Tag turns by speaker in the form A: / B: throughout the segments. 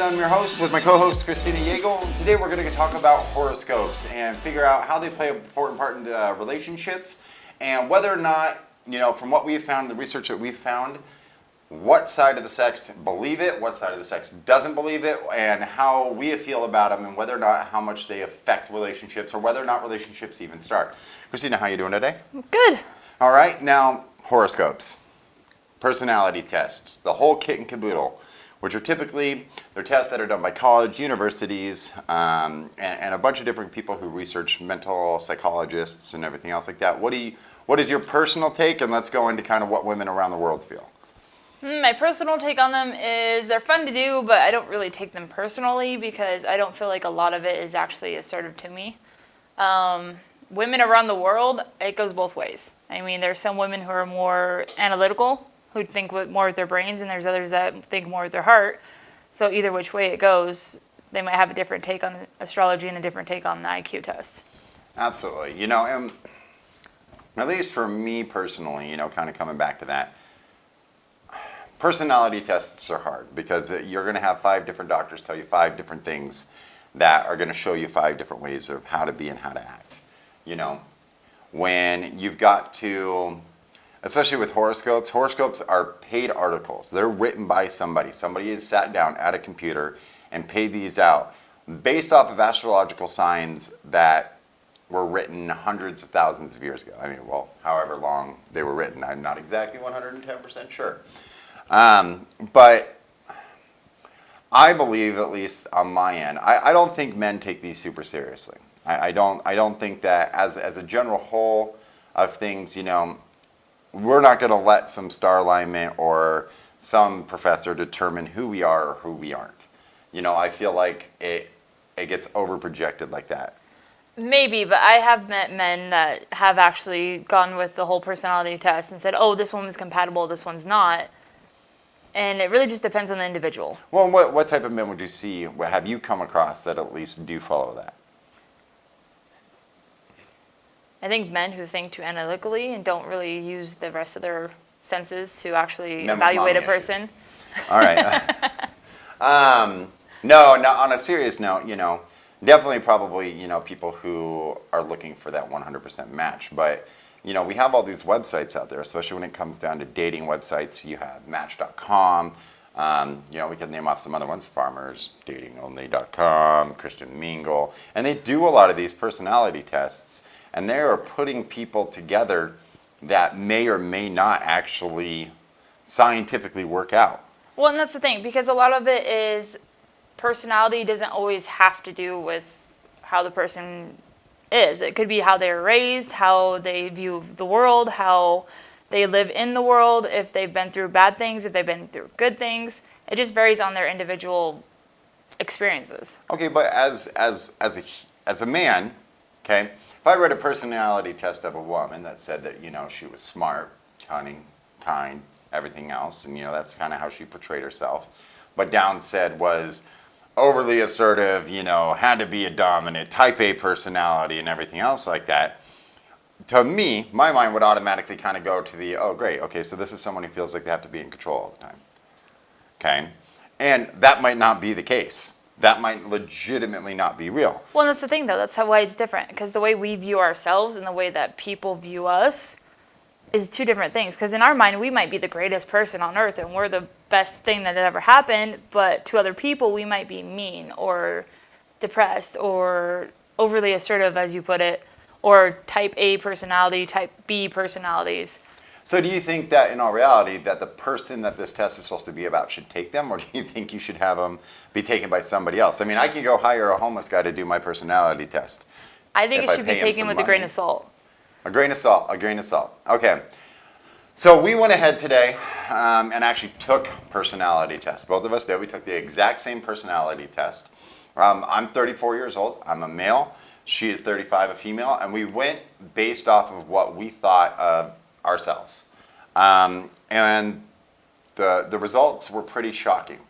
A: I'm your host with my co-host Christina Yeagle. Today we're going to talk about horoscopes and figure out how they play an important part in relationships and whether or not, from what we've found, the research that we've found, what side of the sex believe it, what side of the sex doesn't believe it, and how we feel about them and whether or not how much they affect relationships or whether or not relationships even start. Christina, how you doing today?
B: Good.
A: All right, now horoscopes, personality tests, the whole kit and caboodle, which are they're tests that are done by college, universities, and a bunch of different people who research mental psychologists and everything else like that. What is your personal take? And let's go into kind of what women around the world feel.
B: My personal take on them is they're fun to do, but I don't really take them personally because I don't feel like a lot of it is actually assertive to me. Women around the world, it goes both ways. I mean, there's some women who are more analytical, who think more with their brains, and there's others that think more with their heart. So either which way it goes, they might have a different take on astrology and a different take on the IQ test.
A: Absolutely. And at least for me personally, kind of coming back to that, personality tests are hard because you're going to have 5 different doctors tell you 5 different things that are going to show you 5 different ways of how to be and how to act. When you've got to, especially with horoscopes are paid articles. They're written by somebody. Somebody has sat down at a computer and paid these out based off of astrological signs that were written hundreds of thousands of years ago. I mean, well, however long they were written. I'm not exactly 110% sure. But I believe, at least on my end, I don't think men take these super seriously. I don't think that as a general whole of things, we're not going to let some star alignment or some professor determine who we are or who we aren't. I feel like it gets over-projected like that.
B: Maybe, but I have met men that have actually gone with the whole personality test and said, oh, this woman's compatible, this one's not. And it really just depends on the individual.
A: Well, what type of men would you see, have you come across that at least do follow that?
B: I think men who think too analytically and don't really use the rest of their senses to actually evaluate a person.
A: Issues. All right. No, on a serious note, definitely probably, people who are looking for that 100% match. But, we have all these websites out there, especially when it comes down to dating websites. You have Match.com. We can name off some other ones, Farmers, DatingOnly.com, Christian Mingle. And they do a lot of these personality tests. And they are putting people together that may or may not actually scientifically work out.
B: Well, and that's the thing, because a lot of it is personality doesn't always have to do with how the person is. It could be how they're raised, how they view the world, how they live in the world, if they've been through bad things, if they've been through good things. It just varies on their individual experiences.
A: Okay, but as a man, okay, if I read a personality test of a woman that said that, she was smart, cunning, kind, everything else, and, that's kind of how she portrayed herself, but down said was overly assertive, had to be a dominant, type A personality and everything else like that, to me, my mind would automatically kind of go to the, oh, great, okay, so this is someone who feels like they have to be in control all the time, okay? And that might not be the case. That might legitimately not be real.
B: Well, that's the thing, though. That's why it's different. Because the way we view ourselves and the way that people view us is 2 different things. Because in our mind, we might be the greatest person on earth and we're the best thing that ever happened. But to other people, we might be mean or depressed or overly assertive, as you put it, or type A personality, type B personalities.
A: So do you think that in all reality that the person that this test is supposed to be about should take them, or do you think you should have them be taken by somebody else? I mean, I can go hire a homeless guy to do my personality test.
B: I think it should be taken with a grain of salt.
A: A grain of salt. Okay. So we went ahead today and actually took personality tests. Both of us did. We took the exact same personality test. I'm 34 years old. I'm a male. She is 35, a female. And we went based off of what we thought of ourselves. And the results were pretty shocking.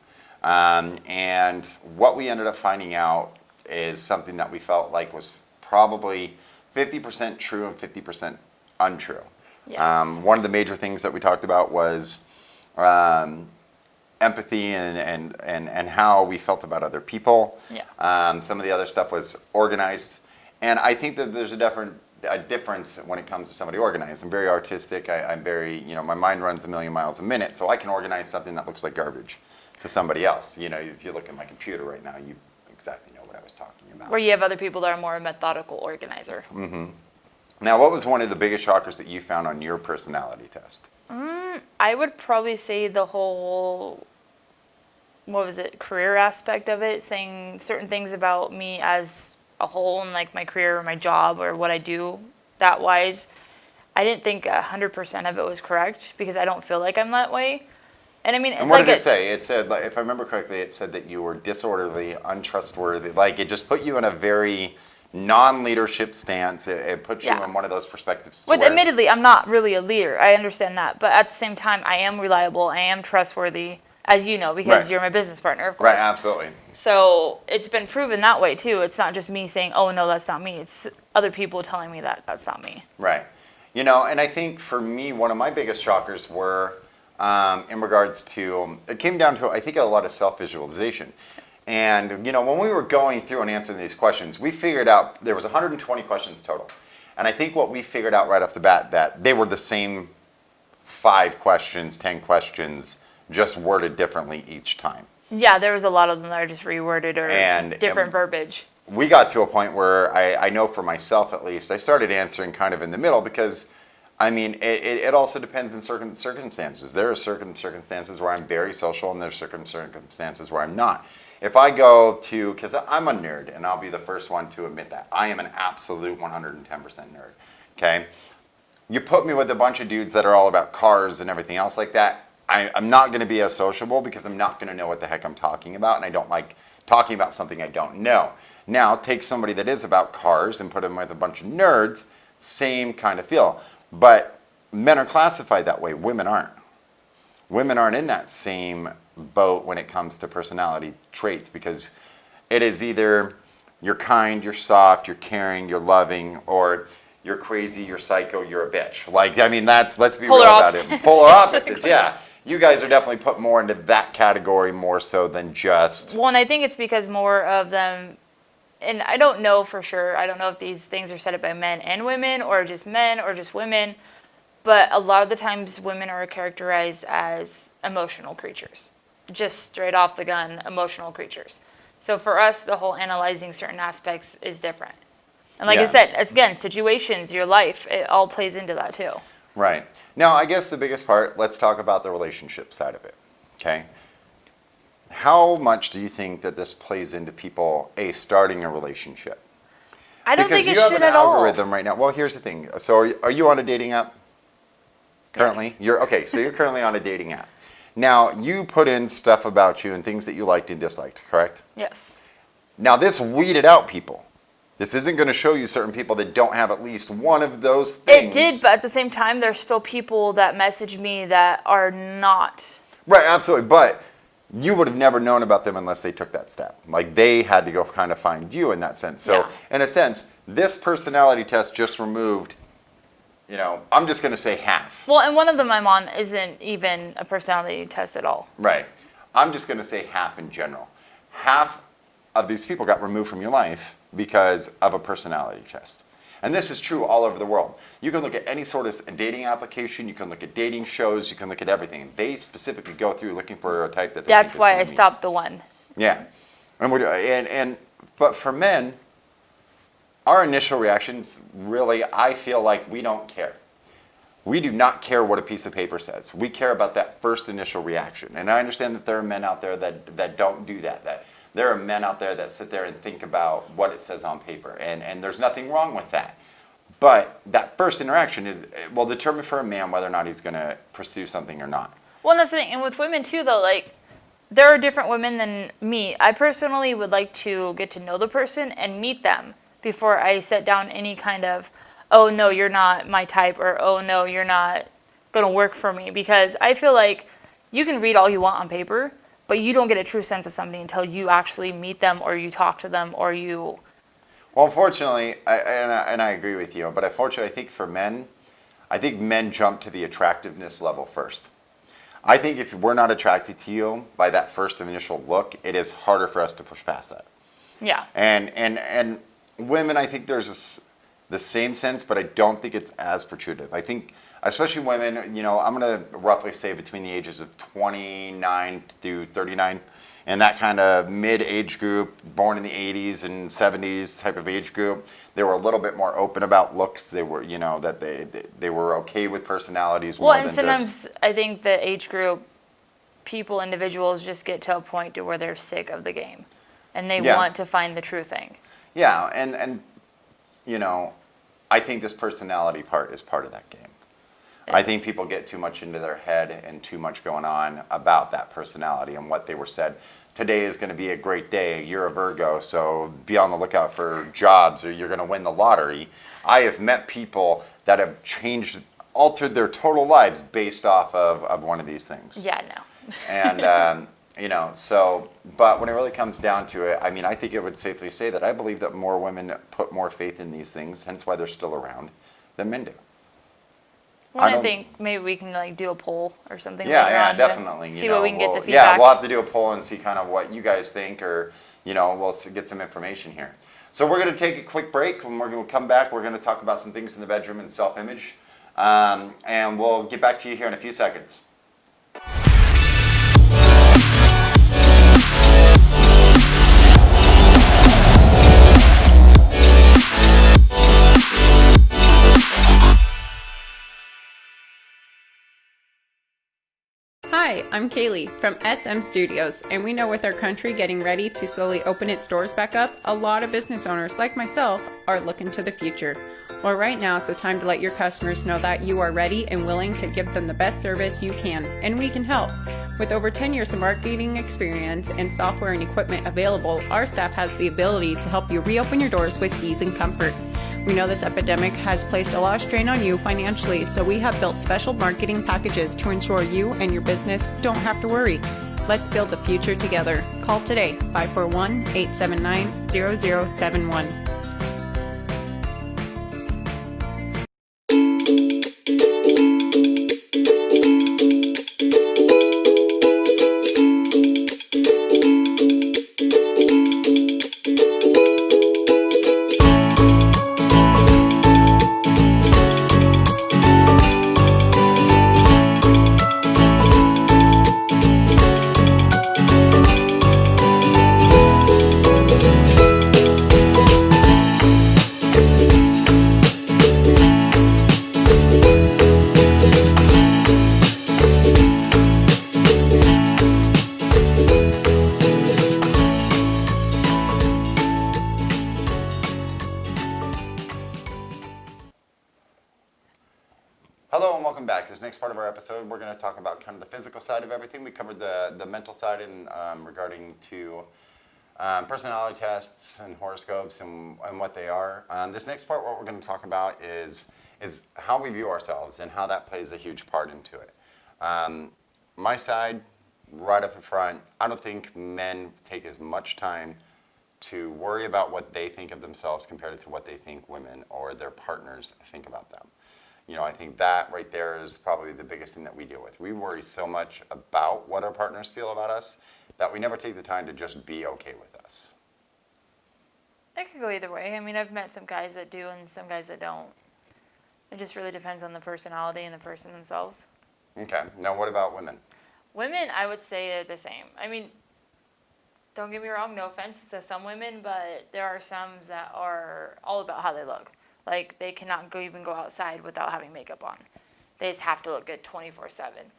A: And what we ended up finding out is something that we felt like was probably 50% true and 50% untrue.
B: Yes.
A: One of the major things that we talked about was empathy and how we felt about other people.
B: Yeah.
A: Some of the other stuff was organized. And I think that there's a difference when it comes to somebody organized. I'm very artistic. I'm very, my mind runs a million miles a minute, so I can organize something that looks like garbage to somebody else. If you look at my computer right now, you exactly know what I was talking about.
B: Where you have other people that are more a methodical organizer.
A: Mm-hmm. Now, what was one of the biggest shockers that you found on your personality test?
B: I would probably say the whole, career aspect of it, saying certain things about me as a whole and like my career or my job or what I do that wise. I didn't think 100% of it was correct because I don't feel like I'm that way. And I mean,
A: and what did it say? It said, if I remember correctly, it said that you were disorderly, untrustworthy. Like it just put you in a very non-leadership stance. It puts you in one of those perspectives.
B: With admittedly, I'm not really a leader. I understand that, but at the same time, I am reliable. I am trustworthy, as you know, because you're my business partner, of course.
A: Right, absolutely.
B: So it's been proven that way too. It's not just me saying, "Oh no, that's not me." It's other people telling me that that's not me.
A: Right. And I think for me, one of my biggest shockers were in regards to, it came down to, I think, a lot of self-visualization. And, when we were going through and answering these questions, we figured out there was 120 questions total. And I think what we figured out right off the bat, that they were the same 5 questions, 10 questions, just worded differently each time.
B: Yeah, there was a lot of them that are just reworded or different verbiage.
A: We got to a point where I know for myself at least, I started answering kind of in the middle because, it also depends on certain circumstances. There are certain circumstances where I'm very social and there's certain circumstances where I'm not. If I go to, because I'm a nerd, and I'll be the first one to admit that. I am an absolute 110% nerd, okay? You put me with a bunch of dudes that are all about cars and everything else like that, I'm not going to be as sociable because I'm not going to know what the heck I'm talking about, and I don't like talking about something I don't know. Now, take somebody that is about cars and put them with a bunch of nerds, same kind of feel. But men are classified that way, women aren't. Women aren't in that same boat when it comes to personality traits because it is either you're kind, you're soft, you're caring, you're loving, or you're crazy, you're psycho, you're a bitch. Let's be real about it. Polar opposites, yeah. You guys are definitely put more into that category more so than just...
B: Well, and I think it's because more of them, and I don't know for sure, I don't know if these things are set up by men and women or just women, but a lot of the times women are characterized as emotional creatures. Just straight off the gun, emotional creatures. So for us, the whole analyzing certain aspects is different. And like I said, again, situations, your life, it all plays into that too.
A: Right. Now, I guess the biggest part, let's talk about the relationship side of it, okay? How much do you think that this plays into people, starting a relationship?
B: I don't think it should at all.
A: Because you have an algorithm right now. Well, here's the thing. So are you on a dating app currently?
B: Yes.
A: So you're currently on a dating app. Now, you put in stuff about you and things that you liked and disliked, correct?
B: Yes.
A: Now, this weeded out people. This isn't going to show you certain people that don't have at least one of those things.
B: It did, but at the same time, there's still people that message me that are not.
A: Right, absolutely. But you would have never known about them unless they took that step. Like, they had to go kind of find you in that sense. So, in a sense, this personality test just removed, I'm just going to say half.
B: Well, and one of them I'm on isn't even a personality test at all.
A: Right. I'm just going to say half in general. Half of these people got removed from your life because of a personality test. And this is true all over the world. You can look at any sort of dating application, you can look at dating shows, you can look at everything. They specifically go through looking for a type that they
B: That's
A: think is
B: why
A: gonna
B: I
A: meet.
B: stopped the one.
A: Yeah. But for men, our initial reactions, really, I feel like we don't care. We do not care what a piece of paper says. We care about that first initial reaction. And I understand that there are men out there that don't do that. There are men out there that sit there and think about what it says on paper, and there's nothing wrong with that. But that first interaction will determine for a man whether or not he's going to pursue something or not.
B: Well, and that's the thing. And with women, too, though, like, there are different women than me. I personally would like to get to know the person and meet them before I set down any kind of, oh, no, you're not my type, or, oh, no, you're not going to work for me. Because I feel like you can read all you want on paper, but you don't get a true sense of somebody until you actually meet them or you talk to them or you...
A: Well, unfortunately, I agree with you, but unfortunately, I think for men, men jump to the attractiveness level first. I think if we're not attracted to you by that first initial look, it is harder for us to push past that.
B: Yeah.
A: And women, I think there's the same sense, but I don't think it's as protrusive. I think, especially women, you know, I'm going to roughly say between the ages of 29 to 39, and that kind of mid-age group, born in the 80s and 70s type of age group, they were a little bit more open about looks. They were, you know, that they were okay with personalities
B: Well,
A: more
B: and
A: than
B: sometimes
A: just.
B: I think the age group, individuals just get to a point to where they're sick of the game, and they
A: Yeah.
B: want to find the true thing.
A: Yeah, and you know, I think this personality part is part of that game. I think people get too much into their head and too much going on about that personality and what they were said. Today is going to be a great day. You're a Virgo, so be on the lookout for jobs or you're going to win the lottery. I have met people that have altered their total lives based off of one of these things.
B: Yeah, no.
A: And, you know, so, but when it really comes down to it, I mean, I think it would safely say that I believe that more women put more faith in these things, hence why they're still around, than men do.
B: Well,
A: I
B: I
A: don't-
B: think maybe we can like do a poll or something.
A: Yeah,
B: later
A: yeah,
B: on to
A: definitely.
B: See what we can get the
A: Yeah,
B: feedback.
A: we'll have to do a poll and see kind of what you guys think, or you know, we'll get some information here. So we're going to take a quick break. When we're going to come back, we're going to talk about some things in the bedroom and self-image, and we'll get back to you here in a few seconds.
C: Hi, I'm Kaylee from SM Studios, and we know with our country getting ready to slowly open its doors back up, a lot of business owners like myself are looking to the future. Well, right now is the time to let your customers know that you are ready and willing to give them the best service you can, and we can help. With over 10 years of marketing experience and software and equipment available, our staff has the ability to help you reopen your doors with ease and comfort. We know this epidemic has placed a lot of strain on you financially, so we have built special marketing packages to ensure you and your business don't have to worry. Let's build the future together. Call today, 541-879-0071.
A: Hello and welcome back. This next part of our episode, we're going to talk about kind of the physical side of everything. We covered the mental side in regarding to personality tests and horoscopes and what they are. This next part, what we're going to talk about is how we view ourselves and how that plays a huge part into it. My side, right up in front, I don't think men take as much time to worry about what they think of themselves compared to what they think women or their partners think about them. You know, I think that right there is probably the biggest thing that we deal with. We worry so much about what our partners feel about us that we never take the time to just be okay with us.
B: It could go either way. I mean, I've met some guys that do and some guys that don't. It just really depends on the personality and the person themselves.
A: Okay, now what about women?
B: Women, I would say they're the same. I mean, don't get me wrong, no offense to some women, but there are some that are all about how they look. Like, they cannot even go outside without having makeup on. They just have to look good 24/7.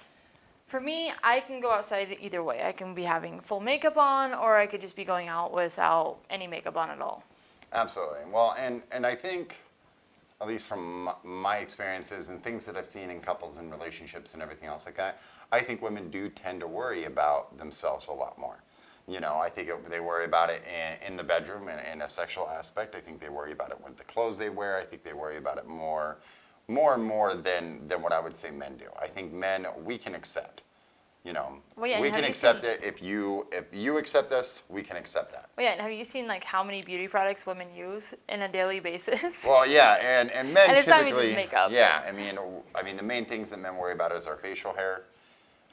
B: For me, I can go outside either way. I can be having full makeup on, or I could just be going out without any makeup on at all.
A: Absolutely. Well, and I think, at least from my experiences and things that I've seen in couples and relationships and everything else like that, I think women do tend to worry about themselves a lot more. You know, I think they worry about it in the bedroom in a sexual aspect. I think they worry about it with the clothes they wear. I think they worry about it more and more than what I would say men do. I think men, we can accept. You know,
B: Well, yeah,
A: we
B: and
A: can
B: have you
A: accept
B: seen-
A: it. If you accept us, we can accept that.
B: Well, yeah, and have you seen like how many beauty products women use in a daily basis?
A: Well, yeah, and men
B: And it's not even
A: typically,
B: just makeup.
A: yeah, I mean the main things that men worry about is our facial hair,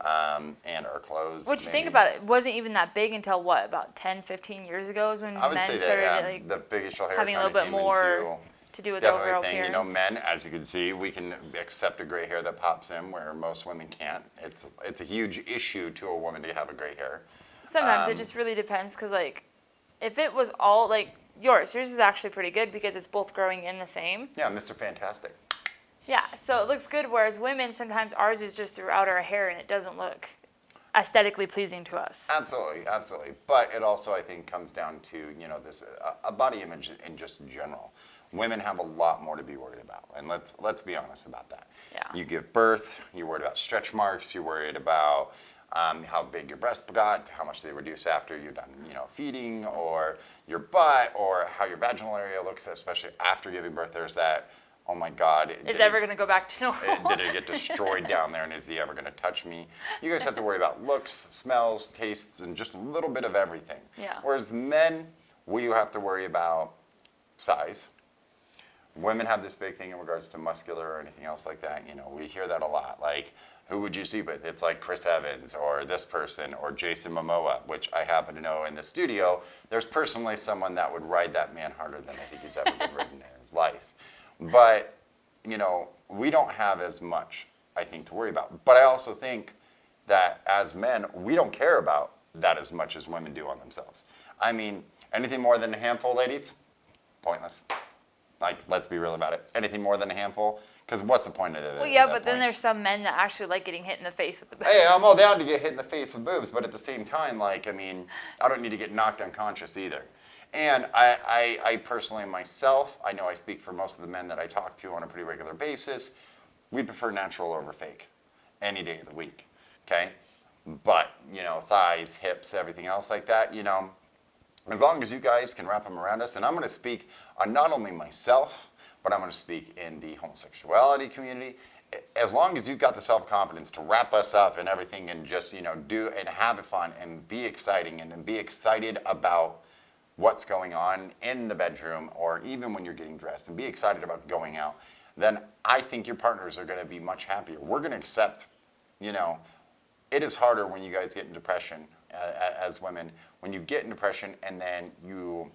A: and our clothes.
B: Which,
A: maybe.
B: think about it, wasn't even that big until what, about 10, 15 years ago is when
A: I would
B: men
A: say
B: started
A: that,
B: like
A: the facial hair
B: having a
A: kind
B: little
A: of
B: bit
A: came
B: more
A: into
B: to do with their overall
A: definitely thing.
B: appearance.
A: Men, as you can see, we can accept a gray hair that pops in where most women can't. It's a huge issue to a woman to have a gray hair.
B: Sometimes it just really depends because, like, if it was all, like, yours is actually pretty good because it's both growing in the same.
A: Yeah, Mr. Fantastic.
B: Yeah, so it looks good, whereas women, sometimes ours is just throughout our hair and it doesn't look aesthetically pleasing to us.
A: Absolutely, absolutely. But it also, I think, comes down to, this a body image in just general. Women have a lot more to be worried about, and let's be honest about that.
B: Yeah.
A: You give birth, you're worried about stretch marks, you're worried about how big your breast got, how much they reduce after you're done, feeding, or your butt, or how your vaginal area looks, especially after giving birth. There's that, oh my God.
B: Is ever going to go back to normal?
A: Did it get destroyed down there, and is he ever going to touch me? You guys have to worry about looks, smells, tastes, and just a little bit of everything.
B: Yeah.
A: Whereas men, we have to worry about size. Women have this big thing in regards to muscular or anything else like that. We hear that a lot. Like, who would you see with? It's like Chris Evans or this person or Jason Momoa, which I happen to know in the studio. There's personally someone that would ride that man harder than I think he's ever been ridden in his life. But, we don't have as much, I think, to worry about. But I also think that as men, we don't care about that as much as women do on themselves. I mean, anything more than a handful, ladies, pointless. Like, let's be real about it. Anything more than a handful, because what's the point of it?
B: Well, yeah, but then there's some men that actually like getting hit in the face with the boobs.
A: Hey, I'm all down to get hit in the face with boobs, but at the same time, I don't need to get knocked unconscious either. And I personally myself, I know I speak for most of the men that I talk to on a pretty regular basis, we prefer natural over fake any day of the week, okay? But, thighs, hips, everything else like that, as long as you guys can wrap them around us, and I'm going to speak on not only myself, but I'm going to speak in the homosexuality community. As long as you've got the self-confidence to wrap us up and everything and just, do and have it fun and be exciting and be excited about what's going on in the bedroom or even when you're getting dressed and be excited about going out, then I think your partners are going to be much happier. We're going to accept, it is harder when you guys get in depression as women. When you get in depression and then you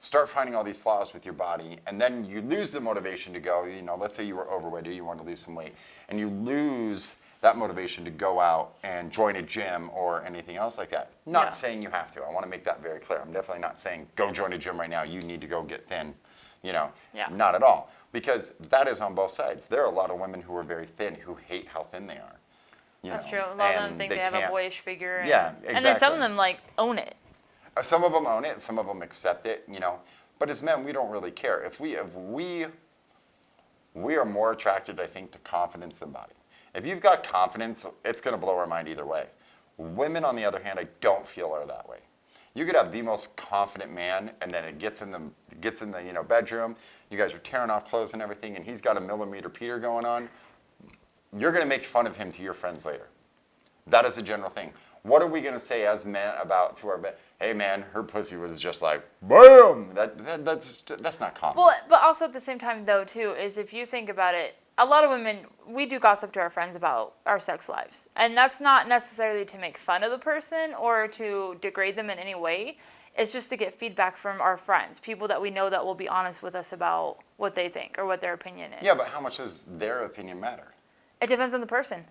A: start finding all these flaws with your body and then you lose the motivation to go, let's say you were overweight or you want to lose some weight and you lose that motivation to go out and join a gym or anything else like that. Not saying you have to. I want to make that very clear. I'm definitely not saying go join a gym right now. You need to go get thin. Not at all. Because that is on both sides. There are a lot of women who are very thin who hate how thin they are.
B: That's true. A lot of them think they have a boyish figure. And,
A: yeah, exactly.
B: And then some of them own it.
A: Some of them own it. Some of them accept it. But as men, we don't really care. If we are more attracted, I think, to confidence than body. If you've got confidence, it's going to blow our mind either way. Women, on the other hand, I don't feel are that way. You could have the most confident man, and then it gets in the bedroom. You guys are tearing off clothes and everything, and he's got a millimeter Peter going on. You're going to make fun of him to your friends later. That is a general thing. What are we going to say as men about to our bed? Hey man, her pussy was just like BAM. That's not common.
B: Well, but also at the same time though too is if you think about it, a lot of women, we do gossip to our friends about our sex lives. And that's not necessarily to make fun of the person or to degrade them in any way. It's just to get feedback from our friends, people that we know that will be honest with us about what they think or what their opinion is.
A: Yeah, but how much does their opinion matter?
B: It depends on the person.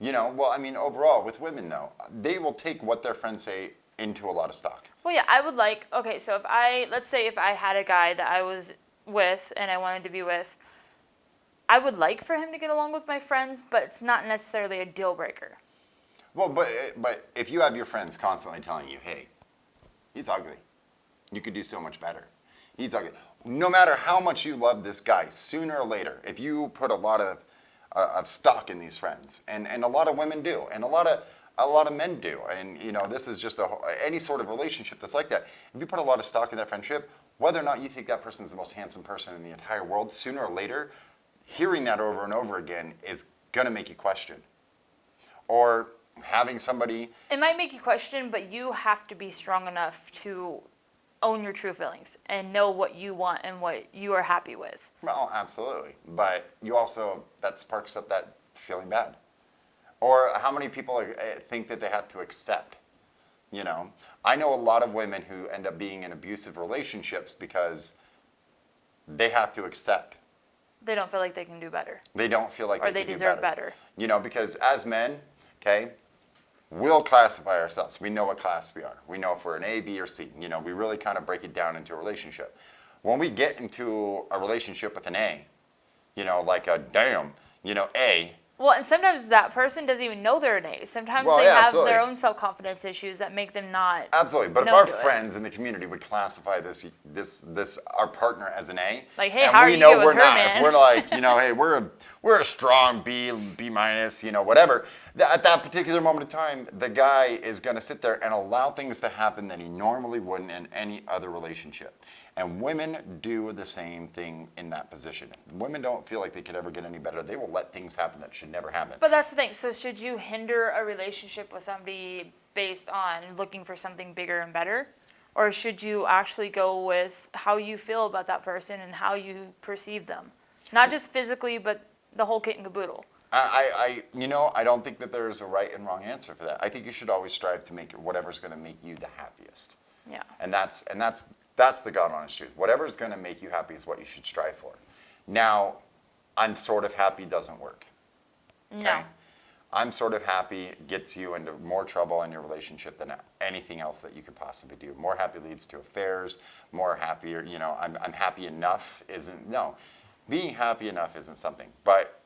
A: Overall, with women though, they will take what their friends say into a lot of stock.
B: Well, yeah, so let's say if I had a guy that I was with and I wanted to be with, I would like for him to get along with my friends, but it's not necessarily a deal breaker.
A: Well, but if you have your friends constantly telling you, hey, he's ugly. You could do so much better. He's ugly. No matter how much you love this guy, sooner or later, if you put a lot of stock in these friends, and a lot of women do, and a lot of men do, and this is just any sort of relationship that's like that. If you put a lot of stock in that friendship, whether or not you think that person's the most handsome person in the entire world, sooner or later, hearing that over and over again is gonna make you question. Or having somebody...
B: It might make you question, but you have to be strong enough to own your true feelings and know what you want and what you are happy with.
A: Well, absolutely. But you also, that sparks up that feeling bad. Or how many people think that they have to accept? You know, I know a lot of women who end up being in abusive relationships because they have to accept.
B: They don't feel like they can do better.
A: They don't feel like
B: Or
A: they
B: they
A: can
B: deserve
A: do
B: better.
A: You know, because as men, okay, we'll classify ourselves. We know what class we are. We know if we're an A, B, or C. You know, we really kind of break it down into a relationship. When we get into a relationship with an A, you know, like a damn, you know, A.
B: Well, and sometimes that person doesn't even know they're an A. Sometimes
A: Well,
B: they
A: yeah,
B: have
A: absolutely.
B: their own self-confidence issues that make them not.
A: Absolutely, but if
B: know
A: our
B: to it.
A: friends in the community would classify this our partner as an A,
B: Like, hey,
A: and
B: how are
A: we
B: you
A: know
B: doing
A: we're
B: with her,
A: not.
B: man?
A: If we're like, you know, hey, we're a strong B minus, you know, whatever. At that particular moment in time, the guy is going to sit there and allow things to happen that he normally wouldn't in any other relationship. And women do the same thing in that position. Women don't feel like they could ever get any better. They will let things happen that should never happen.
B: But that's the thing. So should you hinder a relationship with somebody based on looking for something bigger and better? Or should you actually go with how you feel about that person and how you perceive them? Not just physically, but the whole kit and caboodle.
A: You know, I don't think that there's a right and wrong answer for that. I think you should always strive to make whatever's going to make you the happiest.
B: Yeah.
A: And that's the God honest truth. Whatever's going to make you happy is what you should strive for. Now, I'm sort of happy doesn't work.
B: No.
A: I'm sort of happy gets you into more trouble in your relationship than anything else that you could possibly do. More happy leads to affairs. More happier, you know, I'm happy enough isn't, no. Being happy enough isn't something. But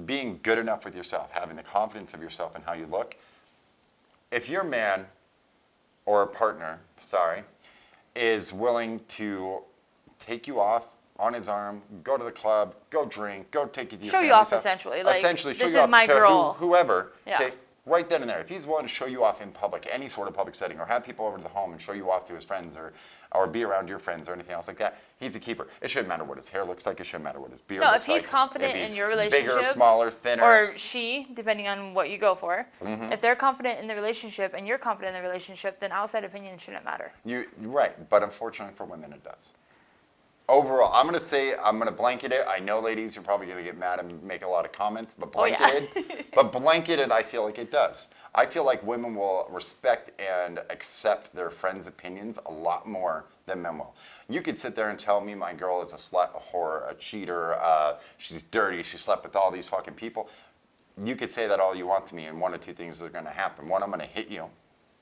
A: being good enough with yourself, having the confidence of yourself and how you look, if your man or a partner, is willing to take you off on his arm, go to the club, go drink, go take you to your
B: Show you
A: family
B: off,
A: stuff.
B: essentially. Like,
A: Essentially, show
B: this
A: you
B: is
A: off
B: my
A: to
B: girl.
A: whoever.
B: Yeah.
A: Okay, right then and there. If he's willing to show you off in public, any sort of public setting, or have people over to the home and show you off to his friends, or be around your friends or anything else like that, he's a keeper. It shouldn't matter what his hair looks like. It shouldn't matter what his beard
B: No,
A: looks
B: if he's
A: like.
B: confident
A: If
B: in
A: he's
B: your
A: bigger,
B: relationship,
A: smaller, thinner.
B: or she, depending on what you go for,
A: Mm-hmm.
B: if they're confident in the relationship and you're confident in the relationship, then outside opinion shouldn't matter.
A: You're right, but unfortunately for women, it does. Overall, I'm going to blanket it. I know, ladies, you're probably going to get mad and make a lot of comments, but
B: Oh, yeah.
A: blanketed, I feel like it does. I feel like women will respect and accept their friends' opinions a lot more than men will. You could sit there and tell me my girl is a slut, a whore, a cheater, she's dirty, she slept with all these fucking people. You could say that all you want to me, and one of two things are going to happen. One, I'm going to hit you,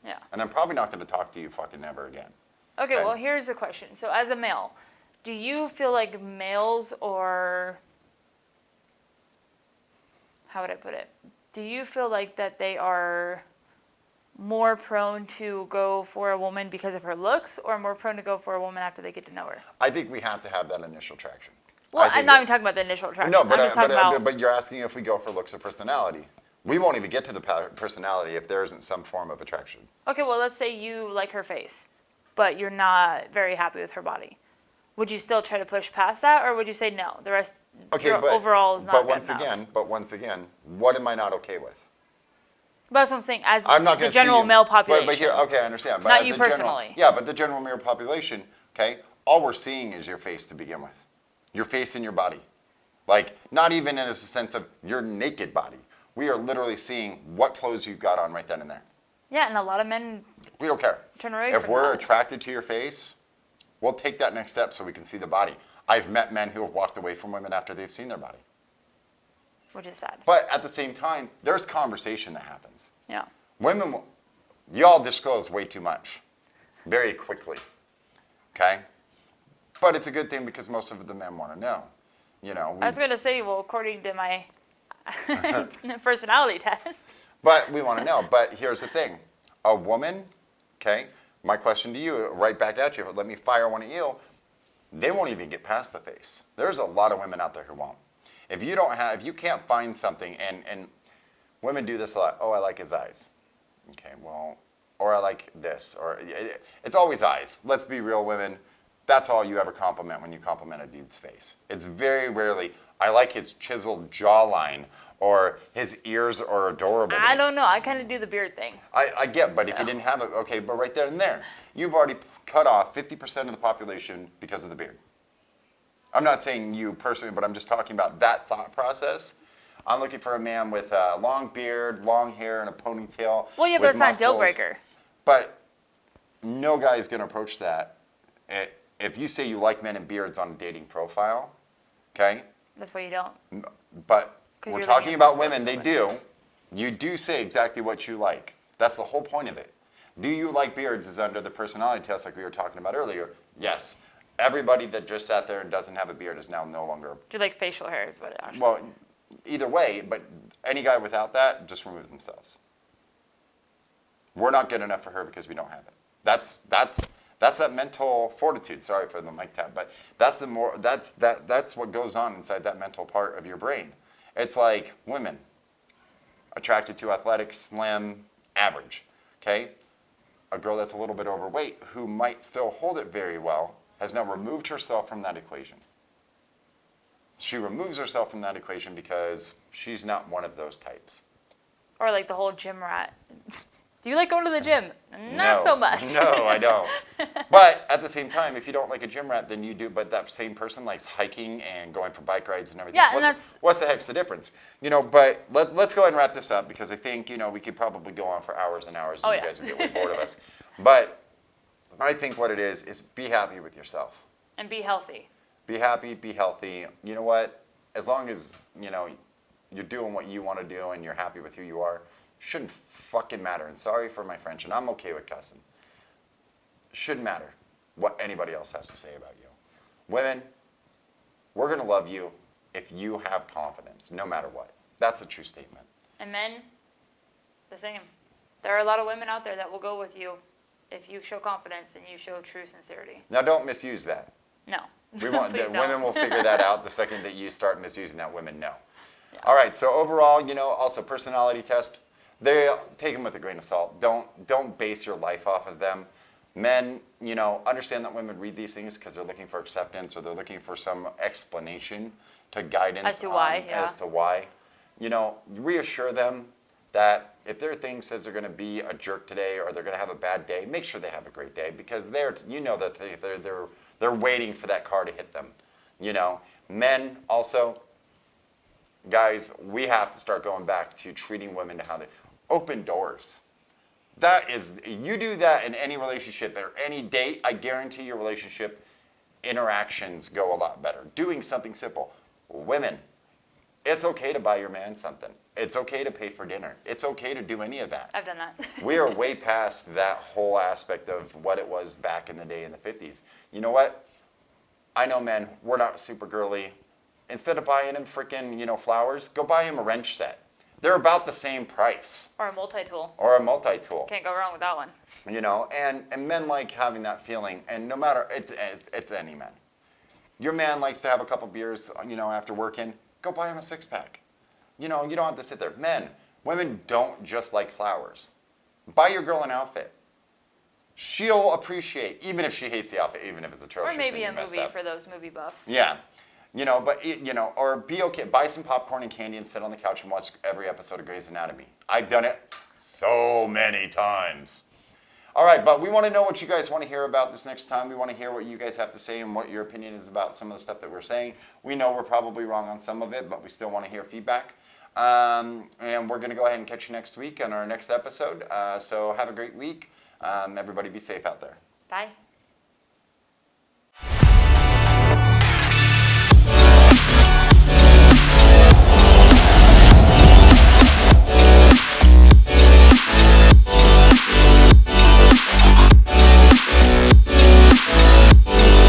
B: Yeah.
A: and I'm probably not going to talk to you fucking ever again.
B: Okay,
A: Okay.
B: well, here's the question. So, as a male, do you feel like males or, how would I put it? Do you feel like that they are more prone to go for a woman because of her looks or more prone to go for a woman after they get to know her?
A: I think we have to have that initial traction.
B: Well,
A: I think
B: I'm not
A: that-
B: even talking about the initial attraction.
A: No, but,
B: I'm just talking about,
A: but you're asking if we go for looks or personality. We won't even get to the personality if there isn't some form of attraction.
B: okay, well, let's say you like her face, but you're not very happy with her body. Would you still try to push past that, or would you say no? The rest,
A: Okay,
B: your
A: but
B: overall is not
A: but
B: good
A: once
B: enough.
A: once again, what am I not okay with?
B: But that's what I'm saying. As
A: I'm not
B: the
A: going to
B: general male population,
A: But here, okay, I understand. But
B: Not
A: as
B: you
A: the general-
B: personally.
A: Yeah, but the general male population, okay, all we're seeing is your face to begin with, your face and your body, like not even in a sense of your naked body. We are literally seeing what clothes you've got on right then and there.
B: yeah, and a lot of men
A: We don't care.
B: turn away
A: If
B: from
A: we're
B: that.
A: attracted to your face, we'll take that next step so we can see the body. I've met men who have walked away from women after they've seen their body.
B: Which is sad.
A: But at the same time, there's conversation that happens.
B: Yeah.
A: Women, y'all disclose way too much, very quickly, okay? But it's a good thing because most of the men want to know. You know,
B: I was going to say, well, according to my personality test.
A: but we want to know. But here's the thing. A woman, okay, my question to you, right back at you, let me fire one at you. They won't even get past the face. There's a lot of women out there who won't. If you can't find something, and women do this a lot. Oh, I like his eyes. Okay, well, or I like this, or it's always eyes. Let's be real, women. That's all you ever compliment when you compliment a dude's face. It's very rarely, I like his chiseled jawline, or his ears are adorable.
B: I don't know. I kind of do the beard thing.
A: I get, but if you didn't have it, okay, but right there and there, you've already cut off 50% of the population because of the beard. I'm not saying you personally, but I'm just talking about that thought process I'm looking for a man with a long beard, long hair, and a ponytail.
B: Well, yeah,
A: with
B: but it's not a deal
A: muscles.
B: breaker.
A: But no guy is going to approach that. If you say you like men and beards on a dating profile, okay?
B: That's why you don't.
A: But
B: 'Cause
A: we're
B: you're
A: talking
B: living
A: about
B: in
A: women, they
B: responsibility.
A: do. You do say exactly what you like. That's the whole point of it. Do you like beards is under the personality test like we were talking about earlier. Yes. Everybody that just sat there and doesn't have a beard is now no longer,
B: Do you like facial hair is what it actually.
A: well, either way, but any guy without that, just remove themselves. We're not good enough for her because we don't have it. That's that mental fortitude. Sorry for the mic tap, but that's what goes on inside that mental part of your brain. It's like women attracted to athletic, slim, average. Okay, a girl that's a little bit overweight who might still hold it very well has now removed herself from that equation. She removes herself from that equation because she's not one of those types.
B: Or like the whole gym rat. Do you like going to the gym? Not so much.
A: No, I don't. But at the same time, if you don't like a gym rat, then you do. But that same person likes hiking and going for bike rides and everything.
B: Yeah, and
A: What's the heck's the difference? But let's go ahead and wrap this up because I think we could probably go on for hours and hours, and you guys would get way bored of us. But I think what it is be happy with yourself.
B: And be healthy.
A: Be happy, be healthy. You know what? As long as you're doing what you want to do and you're happy with who you are, shouldn't fucking matter. And sorry for my French, and I'm okay with cussing. Shouldn't matter what anybody else has to say about you. Women, we're going to love you if you have confidence, no matter what. That's a true statement.
B: And men, the same. There are a lot of women out there that will go with you if you show confidence and you show true sincerity.
A: Now, don't misuse that.
B: No.
A: We want
B: Please
A: that
B: don't.
A: women will figure that out the second that you start misusing that. Women know.
B: Yeah.
A: All right. So overall, also personality test. They take them with a grain of salt. Don't base your life off of them. Men, understand that women read these things because they're looking for acceptance or they're looking for some explanation to guidance
B: As to why, yeah.
A: as to why. Reassure them that if their thing says they're going to be a jerk today or they're going to have a bad day, make sure they have a great day because they're waiting for that car to hit them. Men also, guys, we have to start going back to treating women to how they open doors. You do that in any relationship or any date, I guarantee your relationship interactions go a lot better. Doing something simple. Women, it's okay to buy your man something. It's okay to pay for dinner. It's okay to do any of that.
B: I've done that.
A: We are way past that whole aspect of what it was back in the day in the 50s. You know what? I know men, we're not super girly. Instead of buying him freaking, flowers, go buy him a wrench set. They're about the same price.
B: Or a multi-tool.
A: Or a multi-tool.
B: Can't go wrong with that one.
A: And men like having that feeling, and no matter, it's any man. Your man likes to have a couple beers, after working, go buy him a six-pack. You don't have to sit there. Men, women don't just like flowers. Buy your girl an outfit. She'll appreciate, even if she hates the outfit, even if it's atrocious.
B: Or maybe a
A: and messed
B: movie
A: up.
B: for those movie buffs.
A: Yeah. Or be okay. Buy some popcorn and candy and sit on the couch and watch every episode of Grey's Anatomy. I've done it so many times. All right, but we want to know what you guys want to hear about this next time. We want to hear what you guys have to say and what your opinion is about some of the stuff that we're saying. We know we're probably wrong on some of it, but we still want to hear feedback. And we're going to go ahead and catch you next week on our next episode. So have a great week. Everybody be safe out there.
B: Bye.